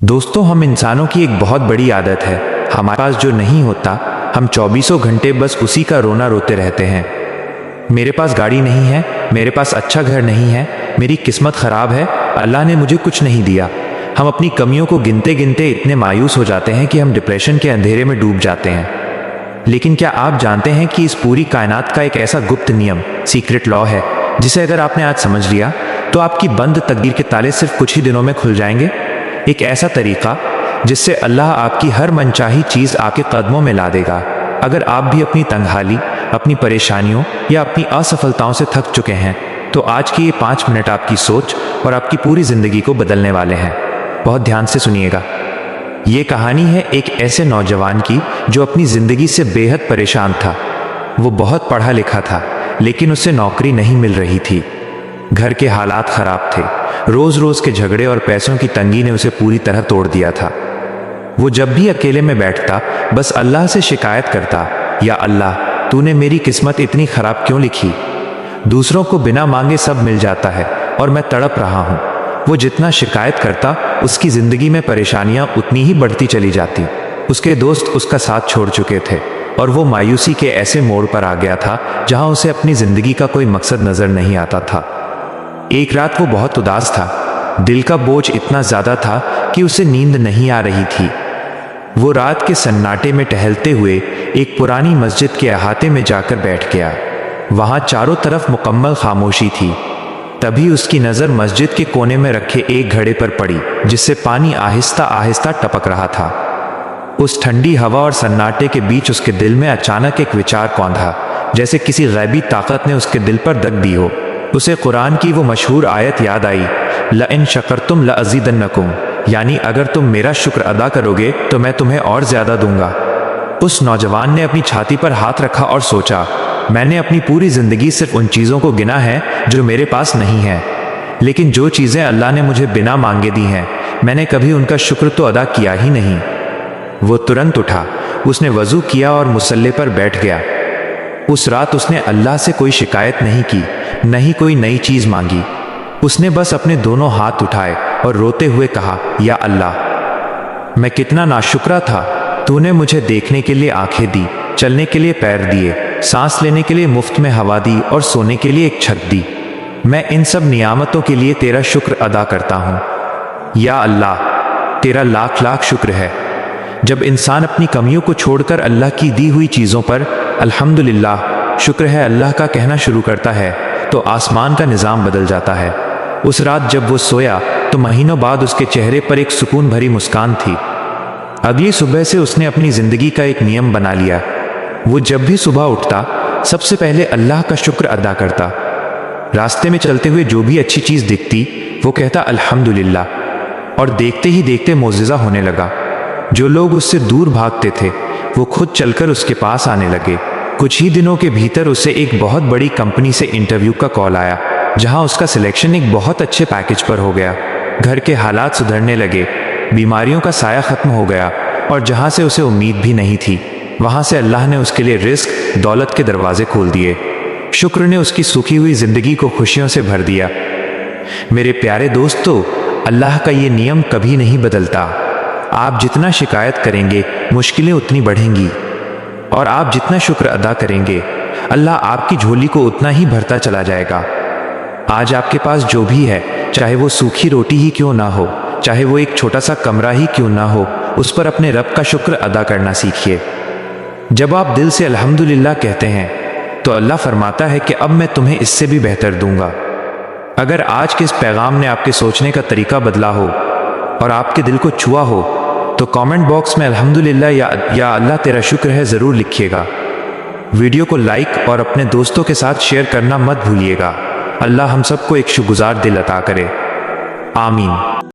दोस्तों, हम इंसानों की एक बहुत बड़ी आदत है, हमारे पास जो नहीं होता हम 24 घंटे बस उसी का रोना रोते रहते हैं। मेरे पास गाड़ी नहीं है, मेरे पास अच्छा घर नहीं है, मेरी किस्मत खराब है, अल्लाह ने मुझे कुछ नहीं दिया। हम अपनी कमियों को गिनते गिनते इतने मायूस हो जाते हैं कि हम डिप्रेशन के अंधेरे में डूब जाते हैं। लेकिन क्या आप जानते हैं कि इस पूरी कायनात का एक ऐसा गुप्त नियम, सीक्रेट लॉ है, जिसे अगर आपने आज समझ लिया तो आपकी बंद तकदीर के ताले सिर्फ कुछ ही दिनों में खुल जाएंगे। एक ऐसा तरीका जिससे अल्लाह आपकी हर मनचाही चीज़ आपके कदमों में ला देगा। अगर आप भी अपनी तंगहाली, अपनी परेशानियों या अपनी असफलताओं से थक चुके हैं तो आज के ये 5 मिनट आपकी सोच और आपकी पूरी ज़िंदगी को बदलने वाले हैं। बहुत ध्यान से सुनिएगा। ये कहानी है एक ऐसे नौजवान की जो अपनी ज़िंदगी से बेहद परेशान था। वो बहुत पढ़ा लिखा था लेकिन उसे नौकरी नहीं मिल रही थी। घर के हालात ख़राब थे, रोज़ रोज़ के झगड़े और पैसों की तंगी ने उसे पूरी तरह तोड़ दिया था। वो जब भी अकेले में बैठता बस अल्लाह से शिकायत करता, या अल्लाह, तूने मेरी किस्मत इतनी ख़राब क्यों लिखी। दूसरों को बिना मांगे सब मिल जाता है और मैं तड़प रहा हूँ। वो जितना शिकायत करता उसकी ज़िंदगी में परेशानियाँ उतनी ही बढ़ती चली जाती। उसके दोस्त उसका साथ छोड़ चुके थे और वो मायूसी के ऐसे मोड़ पर आ गया था जहाँ उसे अपनी ज़िंदगी का कोई मकसद नज़र नहीं आता था। एक रात वो बहुत उदास था, दिल का बोझ इतना ज़्यादा था कि उसे नींद नहीं आ रही थी। वो रात के सन्नाटे में टहलते हुए एक पुरानी मस्जिद के अहाते में जाकर बैठ गया। वहाँ चारों तरफ मुकम्मल खामोशी थी। तभी उसकी नज़र मस्जिद के कोने में रखे एक घड़े पर पड़ी जिससे पानी आहिस्ता आहिस्ता टपक रहा था। उस ठंडी हवा और सन्नाटे के बीच उसके दिल में अचानक एक विचार कौंधा, जैसे किसी गैबी ताकत ने उसके दिल पर दग दी हो। उसे कुरान की वो मशहूर आयत याद आई, लइन शकरतुम लअज़ीदन्नकुम, यानी अगर तुम मेरा शुक्र अदा करोगे तो मैं तुम्हें और ज़्यादा दूंगा। उस नौजवान ने अपनी छाती पर हाथ रखा और सोचा, मैंने अपनी पूरी ज़िंदगी सिर्फ उन चीज़ों को गिना है जो मेरे पास नहीं है, लेकिन जो चीज़ें अल्लाह ने मुझे बिना मांगे दी हैं मैंने कभी उनका शुक्र तो अदा किया ही नहीं। वो तुरंत उठा, उसने वज़ू किया और मुसल्ले पर बैठ गया। उस रात उसने अल्लाह से कोई शिकायत नहीं की, नहीं कोई नई चीज़ मांगी। उसने बस अपने दोनों हाथ उठाए और रोते हुए कहा, या अल्लाह, मैं कितना नाशुक्रा था। तूने मुझे देखने के लिए आंखें दी, चलने के लिए पैर दिए, सांस लेने के लिए मुफ्त में हवा दी और सोने के लिए एक छत दी। मैं इन सब नियामतों के लिए तेरा शुक्र अदा करता हूँ। या अल्लाह, तेरा लाख लाख शुक्र है। जब इंसान अपनी कमियों को छोड़कर अल्लाह की दी हुई चीज़ों पर अल्हम्दुलिल्लाह, शुक्र है अल्लाह का कहना शुरू करता है तो आसमान का निज़ाम बदल जाता है। उस रात जब वो सोया तो महीनों बाद उसके चेहरे पर एक सुकून भरी मुस्कान थी। अगली सुबह से उसने अपनी ज़िंदगी का एक नियम बना लिया। वो जब भी सुबह उठता सबसे पहले अल्लाह का शुक्र अदा करता। रास्ते में चलते हुए जो भी अच्छी चीज़ दिखती वो कहता अल्हम्दुलिल्लाह, और देखते ही देखते मोज़िज़ा होने लगा। जो लोग उससे दूर भागते थे वो खुद चलकर उसके पास आने लगे। कुछ ही दिनों के भीतर उसे एक बहुत बड़ी कंपनी से इंटरव्यू का कॉल आया, जहां उसका सिलेक्शन एक बहुत अच्छे पैकेज पर हो गया। घर के हालात सुधरने लगे, बीमारियों का साया खत्म हो गया और जहां से उसे उम्मीद भी नहीं थी वहां से अल्लाह ने उसके लिए रिस्क, दौलत के दरवाजे खोल दिए। शुक्र ने उसकी सूखी हुई जिंदगी को खुशियों से भर दिया। मेरे प्यारे दोस्तों, अल्लाह का ये नियम कभी नहीं बदलता। आप जितना शिकायत करेंगे मुश्किलें उतनी बढ़ेंगी, और आप जितना शुक्र अदा करेंगे अल्लाह आपकी झोली को उतना ही भरता चला जाएगा। आज आपके पास जो भी है, चाहे वो सूखी रोटी ही क्यों ना हो, चाहे वो एक छोटा सा कमरा ही क्यों ना हो, उस पर अपने रब का शुक्र अदा करना सीखिए। जब आप दिल से अल्हम्दुलिल्लाह कहते हैं तो अल्लाह फरमाता है कि अब मैं तुम्हें इससे भी बेहतर दूंगा। अगर आज के इस पैगाम ने आपके सोचने का तरीका बदला हो और आपके दिल को छुआ हो तो कमेंट बॉक्स में अल्हम्दुलिल्लाह या अल्लाह तेरा शुक्र है ज़रूर लिखिएगा। वीडियो को लाइक और अपने दोस्तों के साथ शेयर करना मत भूलिएगा। अल्लाह हम सबको एक शुक्रगुजार दिल अता करे। आमीन।